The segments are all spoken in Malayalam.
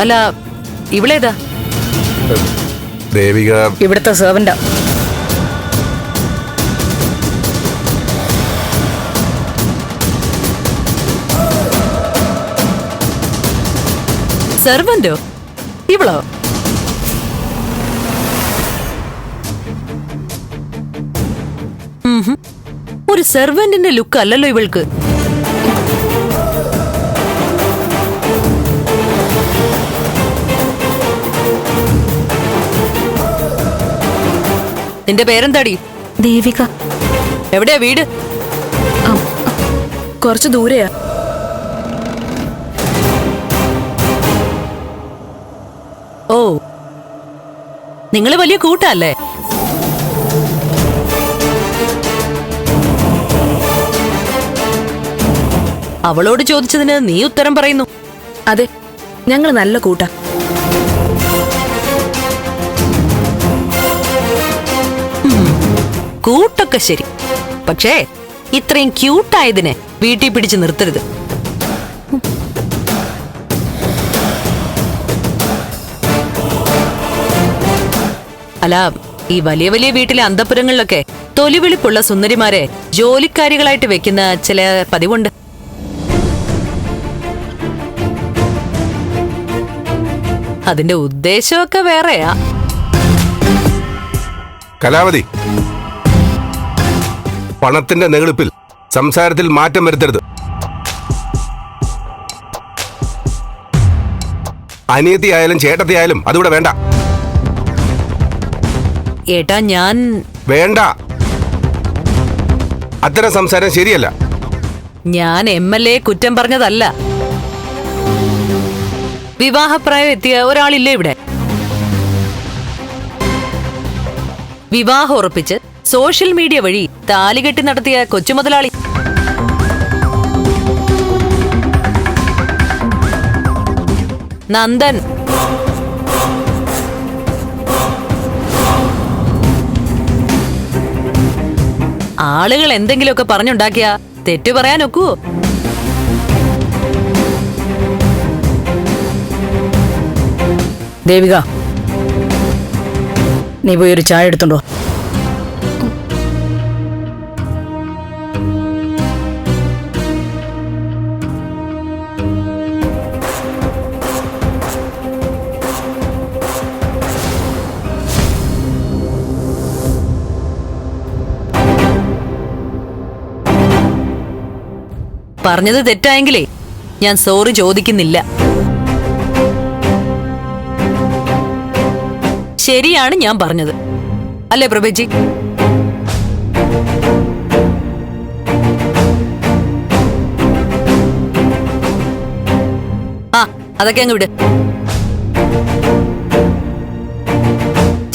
അല്ല, ഇവളേതാ? ദേവിക ഇവിടുത്തെ സെർവന്റാ. സെർവന്റോ? ഇവളോ? ഒരു സെർവന്റിന്റെ ലുക്ക് അല്ലല്ലോ ഇവൾക്ക്. നിന്റെ പേരെന്താടി? ദേവിക. എവിടെയാ വീട്? കുറച്ച് ദൂരെയാ. ഓ, നിങ്ങള് വലിയ കൂട്ടല്ലേ? അവളോട് ചോദിച്ചതിന് നീ ഉത്തരം പറയുന്നു. അതെ, ഞങ്ങൾ നല്ല കൂട്ടാ. കൂട്ടൊക്കെ ശരി, പക്ഷേ ഇത്രയും ക്യൂട്ടായതിനെ വീട്ടിൽ പിടിച്ച് നിർത്തരുത്. അല്ല, ഈ വലിയ വലിയ വീട്ടിലെ അന്തഃപുരങ്ങളിലൊക്കെ തൊലിവെളിപ്പുള്ള സുന്ദരിമാരെ ജോലിക്കാരികളായിട്ട് വെക്കുന്ന ചില പതിവുണ്ട്. അതിന്റെ ഉദ്ദേശമൊക്കെ വേറെയാ. കലാവതി, പണത്തിന്റെ നെളിപ്പിൽ സംസാരത്തിൽ മാറ്റം വരുത്തരുത്. അനിയത്തിയായാലും ചേട്ടത്തിയായാലും അതിവിടെ വേണ്ട. ഏട്ടാ, ഞാൻ വേണ്ട. അത്തരം സംസാരം ശരിയല്ല. ഞാൻ MLA കുറ്റം പറഞ്ഞതല്ല. വിവാഹപ്രായം എത്തിയ ഒരാളില്ലേ ഇവിടെ? വിവാഹം ഉറപ്പിച്ച് സോഷ്യൽ മീഡിയ വഴി താലികെട്ടി നടത്തിയ കൊച്ചുമുതലാളി. നന്ദൻ. ആളുകൾ എന്തെങ്കിലുമൊക്കെ പറഞ്ഞുണ്ടാക്കിയ തെറ്റു പറയാൻ ഒക്കുവോ? ദേവിക, നീ പോയി ഒരു ചായ എടുത്തുണ്ടോ? പറഞ്ഞത് തെറ്റായെങ്കിലേ ഞാൻ സോറി ചോദിക്കുന്നില്ല. ശരിയാണ് ഞാൻ പറഞ്ഞത്, അല്ലേ പ്രഭേജി? ആ, അതൊക്കെ അങ്ങ് വിട്.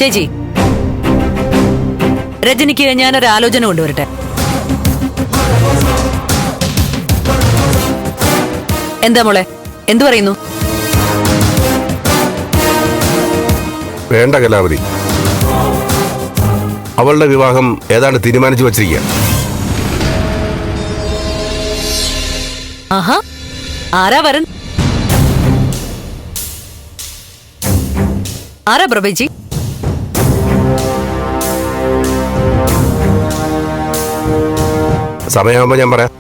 ചേച്ചി, രജനിക്ക് ഞാനൊരു ആലോചന കൊണ്ടുവരട്ടെ. എന്താ മോളെ, എന്തു പറയുന്നു? വേണ്ട കലാവതി, അവളുടെ വിവാഹം ഏതാണ്ട് തീരുമാനിച്ചു വച്ചിരിക്കുക. ആഹാ, ആരാ വരൻ? ആരാ പ്രഭേജി? സമയമാകുമ്പോ ഞാൻ പറയാം.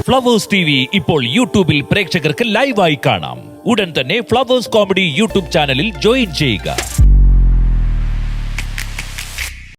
ഫ്ലവേഴ്സ് TV ഇപ്പോൾ യൂട്യൂബിൽ പ്രേക്ഷകർക്ക് ലൈവായി കാണാം. ഉടൻ തന്നെ ഫ്ലവേഴ്സ് കോമഡി യൂട്യൂബ് ചാനലിൽ ജോയിൻ ചെയ്യുക.